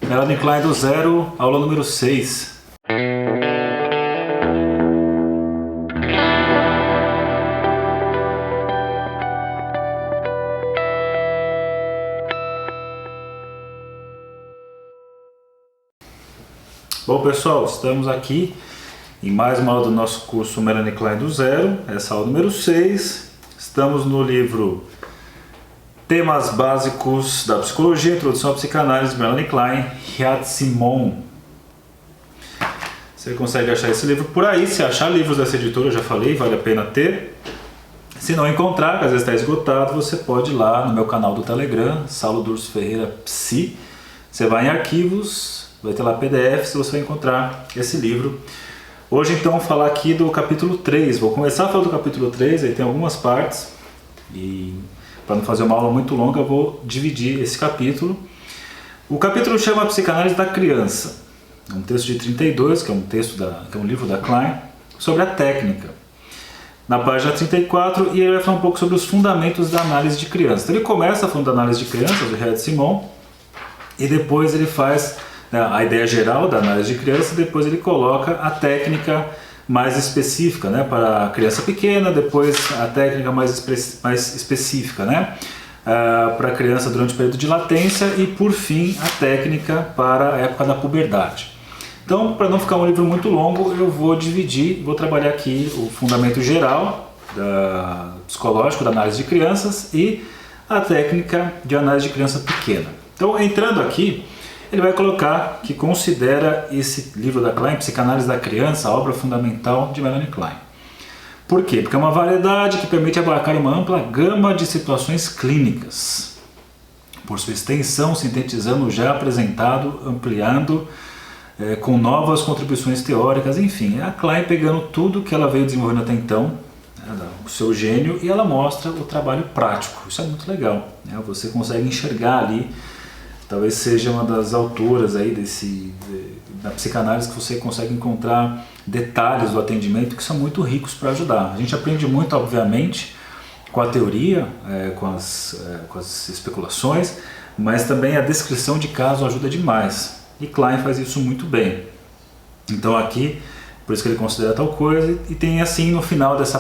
Melanie Klein do Zero, aula número 6. Bom pessoal, estamos aqui em mais uma aula do nosso curso Melanie Klein do Zero, essa aula número 6. Estamos no livro Temas Básicos da Psicologia, Introdução à Psicanálise, de Melanie Klein, Riad-Simon. Você consegue achar esse livro por aí. Se achar livros dessa editora, eu já falei, vale a pena ter. Se não encontrar, que às vezes está esgotado, você pode ir lá no meu canal do Telegram, Saulo Durso Ferreira Psi. Você vai em arquivos, vai ter lá PDF, se você vai encontrar esse livro. Hoje então vou falar aqui do capítulo 3. Vou começar a falar do capítulo 3, aí tem algumas partes. E para não fazer uma aula muito longa, eu vou dividir esse capítulo. O capítulo chama Psicanálise da Criança. É um texto de 32, que é um livro da Klein, sobre a técnica. Na página 34, e ele vai falar um pouco sobre os fundamentos da análise de criança. Então ele começa falando da análise de criança, do Riad-Simon, e depois ele faz a ideia geral da análise de criança, e depois ele coloca a técnica mais específica, né, para a criança pequena, depois a técnica mais específica, né, para a criança durante o período de latência, e por fim a técnica para a época da puberdade. Então, para não ficar um livro muito longo, eu vou dividir, vou trabalhar aqui o fundamento geral psicológico da análise de crianças e a técnica de análise de criança pequena. Então, entrando aqui, ele vai colocar que considera esse livro da Klein, Psicanálise da Criança, a obra fundamental de Melanie Klein. Por quê? Porque é uma variedade que permite abarcar uma ampla gama de situações clínicas, por sua extensão, sintetizando o já apresentado, ampliando, com novas contribuições teóricas, enfim, é a Klein pegando tudo que ela veio desenvolvendo até então, o seu gênio, e ela mostra o trabalho prático. Isso é muito legal, né? Você consegue enxergar ali. Talvez seja uma das autoras aí da psicanálise que você consegue encontrar detalhes do atendimento que são muito ricos para ajudar. A gente aprende muito, obviamente, com a teoria, com as especulações, mas também a descrição de caso ajuda demais. E Klein faz isso muito bem. Então aqui, por isso que ele considera tal coisa, e tem assim no final desse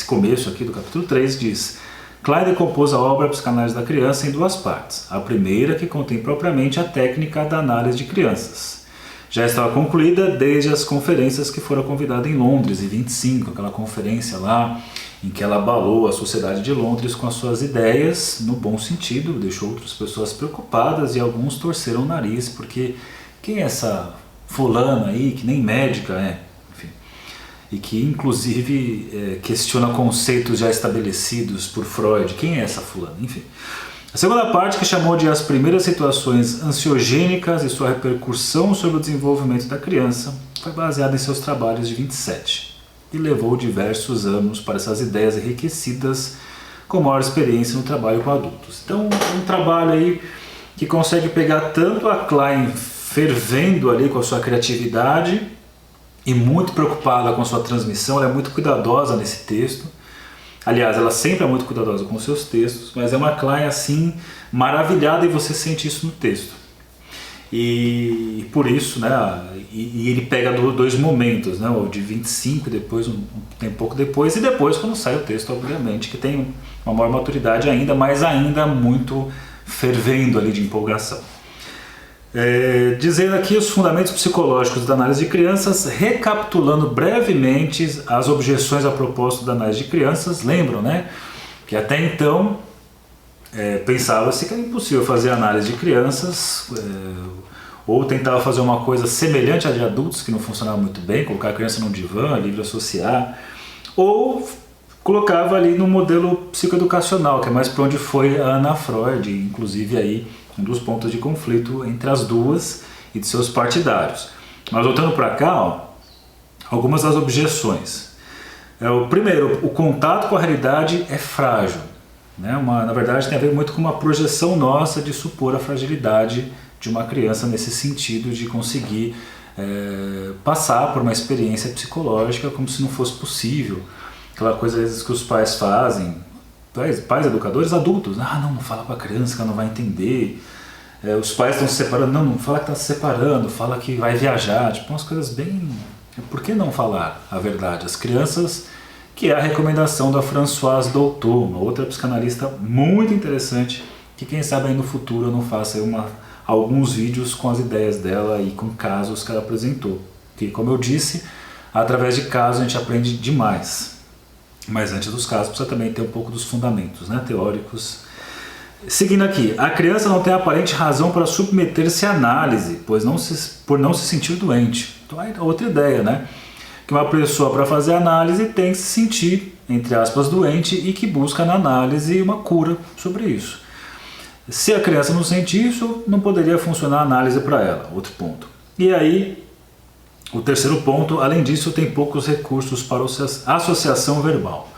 começo aqui do capítulo 3, diz: Klein decompôs a obra Psicanálise da Criança em duas partes. A primeira, que contém propriamente a técnica da análise de crianças. Já estava concluída desde as conferências que foram convidadas em Londres, em 25, aquela conferência lá em que ela abalou a sociedade de Londres com as suas ideias, no bom sentido, deixou outras pessoas preocupadas e alguns torceram o nariz, porque quem é essa fulana aí, que nem médica é? E que inclusive questiona conceitos já estabelecidos por Freud. Quem é essa fulana? Enfim. A segunda parte, que chamou de as primeiras situações ansiogênicas e sua repercussão sobre o desenvolvimento da criança, foi baseada em seus trabalhos de 27 e levou diversos anos para essas ideias enriquecidas com maior experiência no trabalho com adultos. Então, um trabalho aí que consegue pegar tanto a Klein fervendo ali com a sua criatividade e muito preocupada com a sua transmissão. Ela é muito cuidadosa nesse texto. Aliás, ela sempre é muito cuidadosa com os seus textos, mas é uma Klein assim, maravilhada, e você sente isso no texto. E por isso, né, e ele pega dois momentos, né, o de 25 e depois, um pouco depois, e depois quando sai o texto, obviamente, que tem uma maior maturidade ainda, mas ainda muito fervendo ali de empolgação. Dizendo aqui os fundamentos psicológicos da análise de crianças, recapitulando brevemente as objeções a propósito da análise de crianças. Lembram, né, que até então pensava-se que era impossível fazer análise de crianças, ou tentava fazer uma coisa semelhante à de adultos, que não funcionava muito bem, colocar a criança num divã, livre associar, ou colocava ali no modelo psicoeducacional, que é mais para onde foi a Ana Freud, inclusive aí um dos pontos de conflito entre as duas e de seus partidários. Mas voltando para cá, algumas das objeções. O primeiro, o contato com a realidade é frágil, né? Na verdade tem a ver muito com uma projeção nossa de supor a fragilidade de uma criança nesse sentido de conseguir passar por uma experiência psicológica como se não fosse possível. Aquela coisa às vezes que os pais fazem, pais educadores adultos, não fala para a criança que ela não vai entender, os pais estão se separando, não fala que está se separando, fala que vai viajar, tipo umas coisas bem... Por que não falar a verdade? As crianças, que é a recomendação da Françoise Doutor, uma outra psicanalista muito interessante, que quem sabe aí no futuro eu não faça alguns vídeos com as ideias dela e com casos que ela apresentou. Que, como eu disse, através de casos a gente aprende demais. Mas antes dos casos precisa também ter um pouco dos fundamentos, né, teóricos. Seguindo aqui, a criança não tem aparente razão para submeter-se à análise, por não se sentir doente. Então é outra ideia, né? Que uma pessoa, para fazer análise, tem que se sentir, entre aspas, doente e que busca na análise uma cura sobre isso. Se a criança não sente isso, não poderia funcionar a análise para ela. Outro ponto. E aí, o terceiro ponto, além disso, tem poucos recursos para associação verbal.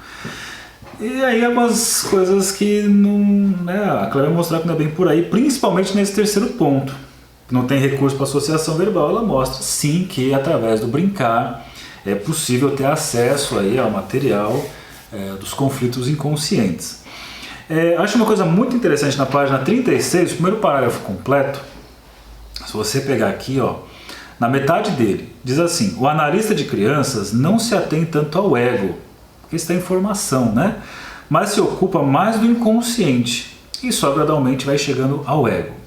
E aí algumas coisas que não, né, a Clara vai mostrar que não é bem por aí, principalmente nesse terceiro ponto. Não tem recurso para associação verbal, ela mostra sim que através do brincar é possível ter acesso aí ao material dos conflitos inconscientes. Acho uma coisa muito interessante na página 36, o primeiro parágrafo completo, se você pegar aqui, ó, na metade dele, diz assim: o analista de crianças não se atém tanto ao ego, porque isso é informação, né? Mas se ocupa mais do inconsciente e só gradualmente vai chegando ao ego.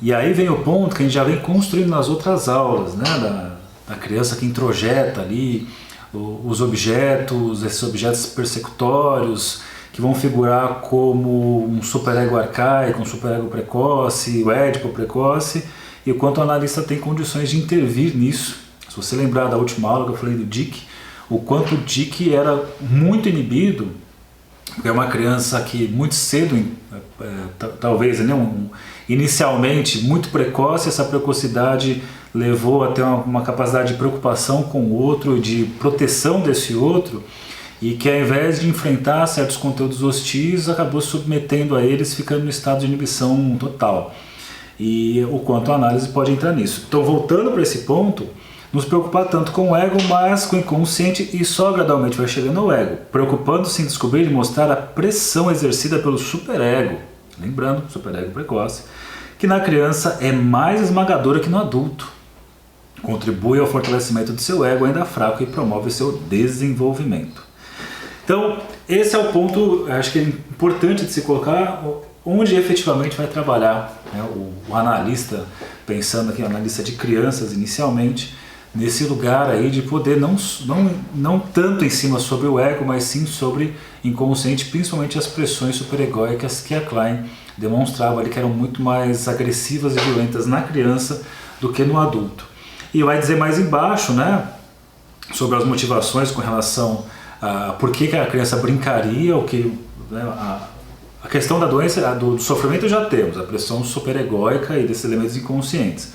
E aí vem o ponto que a gente já vem construindo nas outras aulas, né? Da criança que introjeta ali os objetos, esses objetos persecutórios, que vão figurar como um superego arcaico, um superego precoce, o édipo precoce, e o quanto o analista tem condições de intervir nisso. Se você lembrar da última aula que eu falei do Dick, o quanto o Dick era muito inibido, porque é uma criança que muito cedo, talvez, né, inicialmente muito precoce, essa precocidade levou a ter uma capacidade de preocupação com o outro, de proteção desse outro, e que ao invés de enfrentar certos conteúdos hostis, acabou se submetendo a eles, ficando no estado de inibição total. E o quanto a análise pode entrar nisso. Então, voltando para esse ponto, nos preocupar tanto com o ego, mas com o inconsciente, e só gradualmente vai chegando ao ego, preocupando-se em descobrir e mostrar a pressão exercida pelo superego, lembrando, superego precoce, que na criança é mais esmagadora que no adulto, contribui ao fortalecimento do seu ego ainda fraco e promove seu desenvolvimento. Então, esse é o ponto, acho que é importante de se colocar, onde efetivamente vai trabalhar, né, o analista, pensando aqui, analista de crianças inicialmente, nesse lugar aí de poder não tanto em cima sobre o ego, mas sim sobre inconsciente, principalmente as pressões superegóicas que a Klein demonstrava ali, que eram muito mais agressivas e violentas na criança do que no adulto. E vai dizer mais embaixo, né, sobre as motivações com relação a por que a criança brincaria, o que, né, a questão da doença, do sofrimento já temos, a pressão superegóica e desses elementos inconscientes.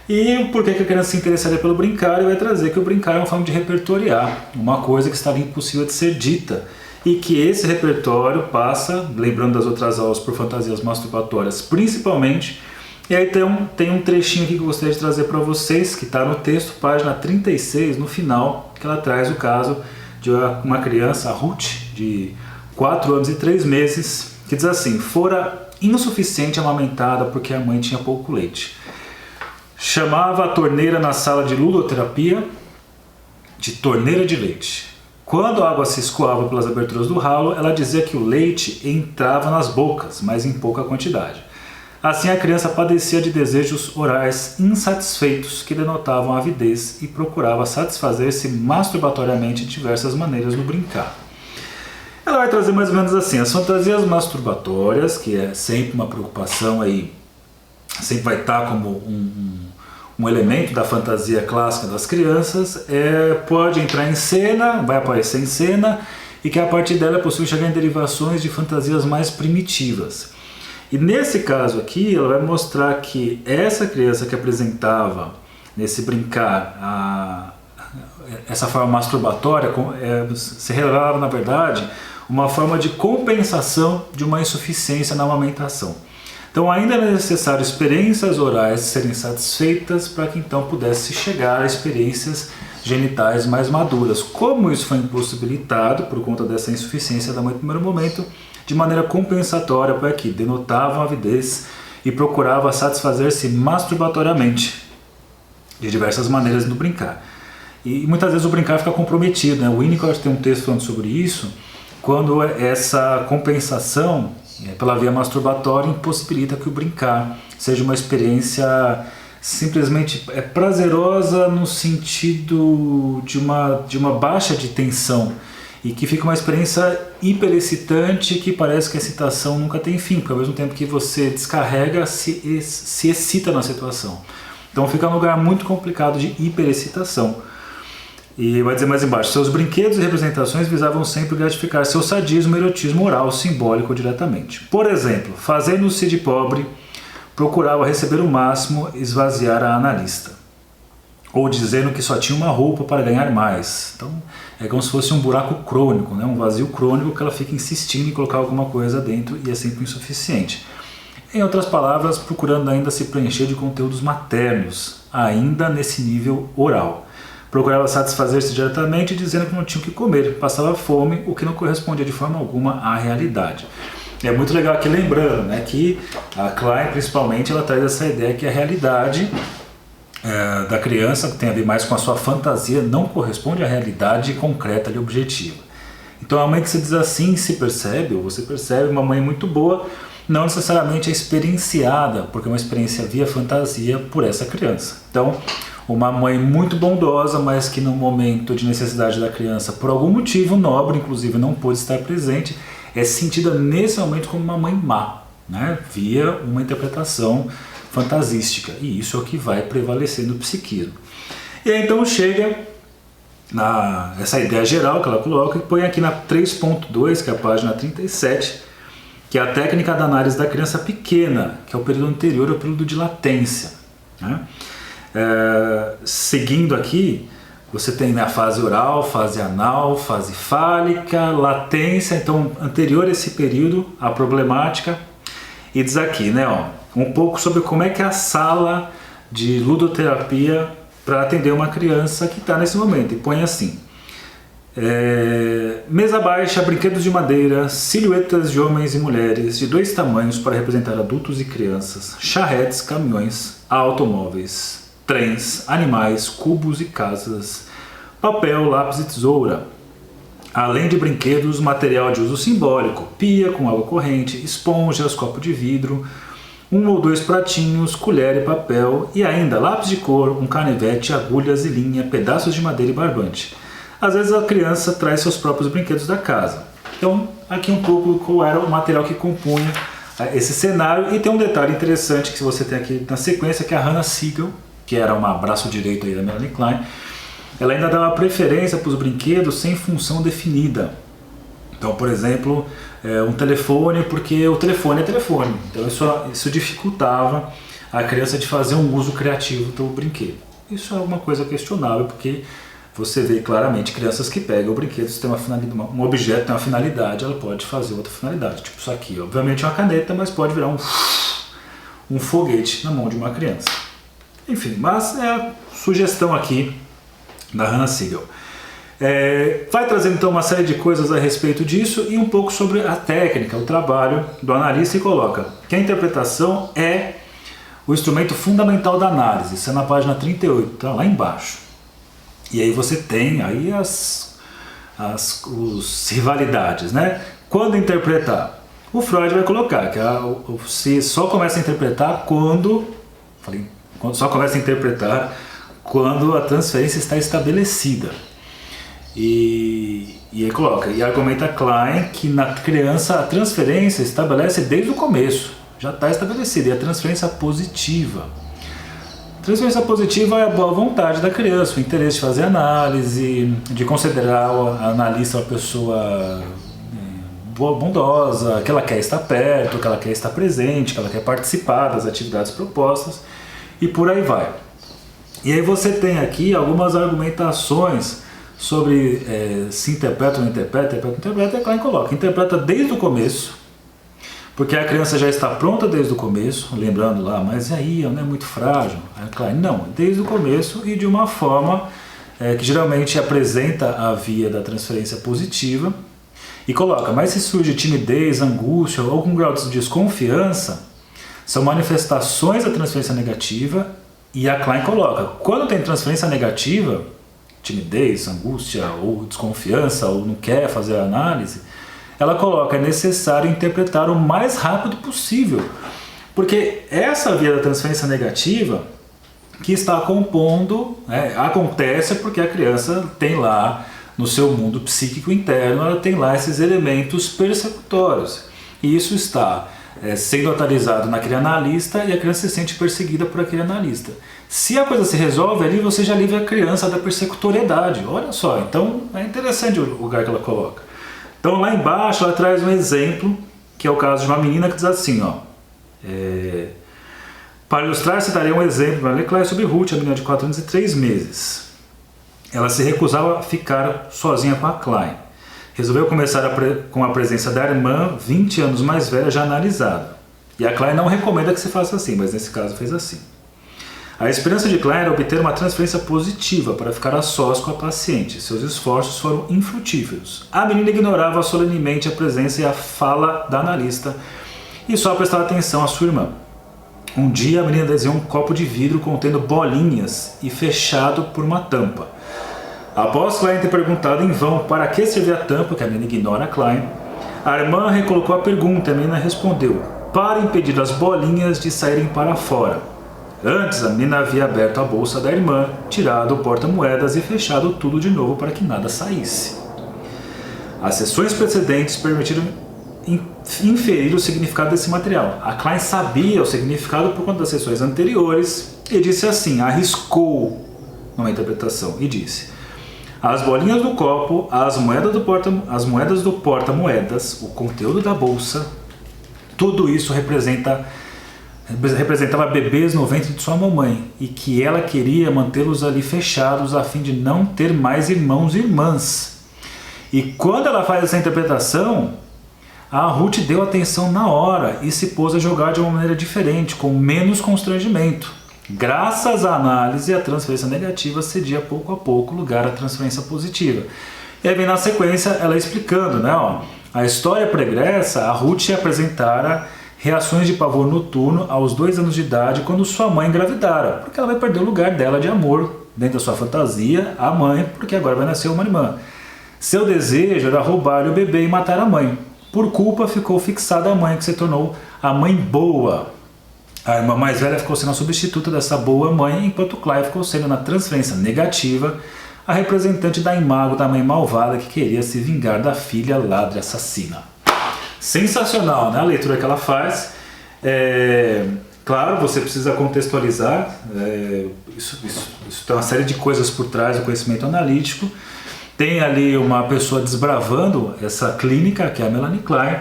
E por que a criança se interessaria pelo brincar? E vai trazer que o brincar é uma forma de repertoriar, uma coisa que estaria impossível de ser dita. E que esse repertório passa, lembrando das outras aulas, por fantasias masturbatórias principalmente. E aí tem um trechinho aqui que eu gostaria de trazer para vocês, que está no texto, página 36, no final, que ela traz o caso de uma criança, a Ruth, de 4 anos e 3 meses, que diz assim: fora insuficiente amamentada porque a mãe tinha pouco leite. Chamava a torneira na sala de ludoterapia de torneira de leite. Quando a água se escoava pelas aberturas do ralo, ela dizia que o leite entrava nas bocas, mas em pouca quantidade. Assim a criança padecia de desejos orais insatisfeitos que denotavam avidez e procurava satisfazer-se masturbatoriamente de diversas maneiras no brincar. Ela vai trazer mais ou menos assim: as fantasias masturbatórias, que é sempre uma preocupação aí, sempre vai estar como um elemento da fantasia clássica das crianças, pode entrar em cena, vai aparecer em cena, e que a partir dela é possível chegar em derivações de fantasias mais primitivas. E nesse caso aqui, ela vai mostrar que essa criança que apresentava nesse brincar essa forma masturbatória se revelava, na verdade, uma forma de compensação de uma insuficiência na amamentação. Então ainda é necessário experiências orais serem satisfeitas para que então pudesse chegar a experiências genitais mais maduras. Como isso foi impossibilitado por conta dessa insuficiência da mãe no primeiro momento, de maneira compensatória para que denotavam avidez e procurava satisfazer-se masturbatoriamente, de diversas maneiras no brincar. E muitas vezes o brincar fica comprometido, né? O Winnicott tem um texto falando sobre isso, quando essa compensação pela via masturbatória impossibilita que o brincar seja uma experiência simplesmente prazerosa no sentido de uma baixa de tensão, e que fica uma experiência hiperexcitante que parece que a excitação nunca tem fim, porque ao mesmo tempo que você descarrega, se excita na situação. Então fica um lugar muito complicado de hiperexcitação. E vai dizer mais embaixo, seus brinquedos e representações visavam sempre gratificar seu sadismo e erotismo oral simbólico diretamente. Por exemplo, fazendo-se de pobre, procurava receber o máximo, esvaziar a analista. Ou dizendo que só tinha uma roupa para ganhar mais. Então é como se fosse um buraco crônico, né? Um vazio crônico que ela fica insistindo em colocar alguma coisa dentro e é sempre insuficiente. Em outras palavras, procurando ainda se preencher de conteúdos maternos, ainda nesse nível oral. Procurava satisfazer-se diretamente dizendo que não tinha o que comer, passava fome, o que não correspondia de forma alguma à realidade. É muito legal aqui lembrando, né, que a Klein principalmente ela traz essa ideia que a realidade da criança, que tem a ver mais com a sua fantasia, não corresponde à realidade concreta e objetiva. Então a mãe que se diz assim se percebe, ou você percebe uma mãe muito boa, não necessariamente é experienciada, porque é uma experiência via fantasia por essa criança. Então, uma mãe muito bondosa, mas que no momento de necessidade da criança, por algum motivo nobre, inclusive não pôde estar presente, é sentida nesse momento como uma mãe má, né? Via uma interpretação fantasística, e isso é o que vai prevalecer no psiquismo. E aí então chega essa ideia geral que ela coloca e põe aqui na 3.2, que é a página 37, que é a técnica da análise da criança pequena, que é o período anterior ao período de latência, né? Seguindo aqui, você tem a fase oral, fase anal, fase fálica, latência, então anterior a esse período, a problemática, e diz aqui, né, um pouco sobre como é que é a sala de ludoterapia para atender uma criança que está nesse momento, e põe assim: mesa baixa, brinquedos de madeira, silhuetas de homens e mulheres de dois tamanhos para representar adultos e crianças, charretes, caminhões, automóveis, trens, animais, cubos e casas, papel, lápis e tesoura, além de brinquedos, material de uso simbólico, pia com água corrente, esponjas, copo de vidro, 1 ou 2 pratinhos, colher e papel, e ainda lápis de cor, um canivete, agulhas e linha, pedaços de madeira e barbante. Às vezes a criança traz seus próprios brinquedos da casa. Então, aqui um pouco qual era o material que compunha esse cenário. E tem um detalhe interessante que você tem aqui na sequência, que é a Hannah Siegel, que era uma braço direito aí da Melanie Klein. Ela ainda dava preferência para os brinquedos sem função definida. Então, por exemplo, um telefone, porque o telefone é telefone. Então isso dificultava a criança de fazer um uso criativo do brinquedo. Isso é uma coisa questionável, porque você vê claramente crianças que pegam o brinquedo, se tem uma finalidade, um objeto tem uma finalidade, ela pode fazer outra finalidade. Tipo isso aqui, obviamente é uma caneta, mas pode virar um foguete na mão de uma criança. Enfim, mas é a sugestão aqui da Hannah Siegel. Vai trazendo então uma série de coisas a respeito disso e um pouco sobre a técnica, o trabalho do analista, e coloca que a interpretação é o instrumento fundamental da análise. Isso é na página 38, tá lá embaixo. E aí você tem aí as rivalidades, né? Quando interpretar? O Freud vai colocar que você só começa a interpretar quando a transferência está estabelecida. E aí coloca, e argumenta Klein que na criança a transferência estabelece desde o começo, já está estabelecida, e a transferência positiva. Transferência positiva é a boa vontade da criança, o interesse de fazer análise, de considerar a analista uma pessoa bondosa, que ela quer estar perto, que ela quer estar presente, que ela quer participar das atividades propostas, e por aí vai. E aí você tem aqui algumas argumentações sobre se interpreta ou não interpreta, e Klein coloca, interpreta desde o começo, porque a criança já está pronta desde o começo, lembrando lá, mas aí não é muito frágil. Aí Klein, não, desde o começo e de uma forma que geralmente apresenta a via da transferência positiva, e coloca, mas se surge timidez, angústia ou algum grau de desconfiança, são manifestações da transferência negativa, e a Klein coloca, quando tem transferência negativa, timidez, angústia ou desconfiança, ou não quer fazer a análise, ela coloca, é necessário interpretar o mais rápido possível, porque essa via da transferência negativa que está compondo, acontece porque a criança tem lá no seu mundo psíquico interno, ela tem lá esses elementos persecutórios, e isso está sendo atualizado naquele analista, e a criança se sente perseguida por aquele analista. Se a coisa se resolve ali, você já livra a criança da persecutoriedade. Olha só, então é interessante o lugar que ela coloca. Então lá embaixo ela traz um exemplo, que é o caso de uma menina que diz assim, ó, para ilustrar, citarei um exemplo da Klein sobre Ruth, a menina de 4 anos e 3 meses. Ela se recusava a ficar sozinha com a Klein. Resolveu começar com a presença da irmã, 20 anos mais velha, já analisada. E a Klein não recomenda que se faça assim, mas nesse caso fez assim. A esperança de Klein era obter uma transferência positiva para ficar a sós com a paciente. Seus esforços foram infrutíferos. A menina ignorava solenemente a presença e a fala da analista e só prestava atenção à sua irmã. Um dia a menina desenhou um copo de vidro contendo bolinhas e fechado por uma tampa. Após Klein ter perguntado em vão para que servia a tampa, que a menina ignora a Klein, a irmã recolocou a pergunta e a menina respondeu, para impedir as bolinhas de saírem para fora. Antes, a menina havia aberto a bolsa da irmã, tirado o porta-moedas e fechado tudo de novo para que nada saísse. As sessões precedentes permitiram inferir o significado desse material. A Klein sabia o significado por conta das sessões anteriores e disse assim, arriscou numa interpretação e disse: as bolinhas do copo, as moedas do porta-moedas, o conteúdo da bolsa, tudo isso representava bebês no ventre de sua mamãe e que ela queria mantê-los ali fechados a fim de não ter mais irmãos e irmãs. E quando ela faz essa interpretação, a Ruth deu atenção na hora e se pôs a jogar de uma maneira diferente, com menos constrangimento. Graças à análise, a transferência negativa cedia pouco a pouco lugar à transferência positiva. E aí vem na sequência ela explicando, né? A história pregressa, a Ruth apresentara reações de pavor noturno aos 2 anos de idade quando sua mãe engravidara, porque ela vai perder o lugar dela de amor dentro da sua fantasia, a mãe, porque agora vai nascer uma irmã. Seu desejo era roubar o bebê e matar a mãe. Por culpa ficou fixada a mãe, que se tornou a mãe boa. A irmã mais velha ficou sendo a substituta dessa boa mãe, enquanto Klein ficou sendo, na transferência negativa, a representante da imago da mãe malvada que queria se vingar da filha ladra assassina. Sensacional, né? A leitura que ela faz. Claro, você precisa contextualizar, isso tem uma série de coisas por trás do conhecimento analítico. Tem ali uma pessoa desbravando essa clínica, que é a Melanie Klein,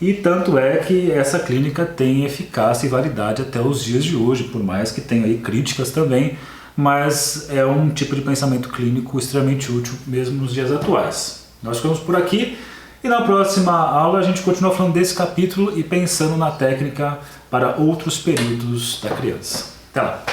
e tanto é que essa clínica tem eficácia e validade até os dias de hoje, por mais que tenha aí críticas também, mas é um tipo de pensamento clínico extremamente útil mesmo nos dias atuais. Nós ficamos por aqui e na próxima aula a gente continua falando desse capítulo e pensando na técnica para outros períodos da criança. Até lá!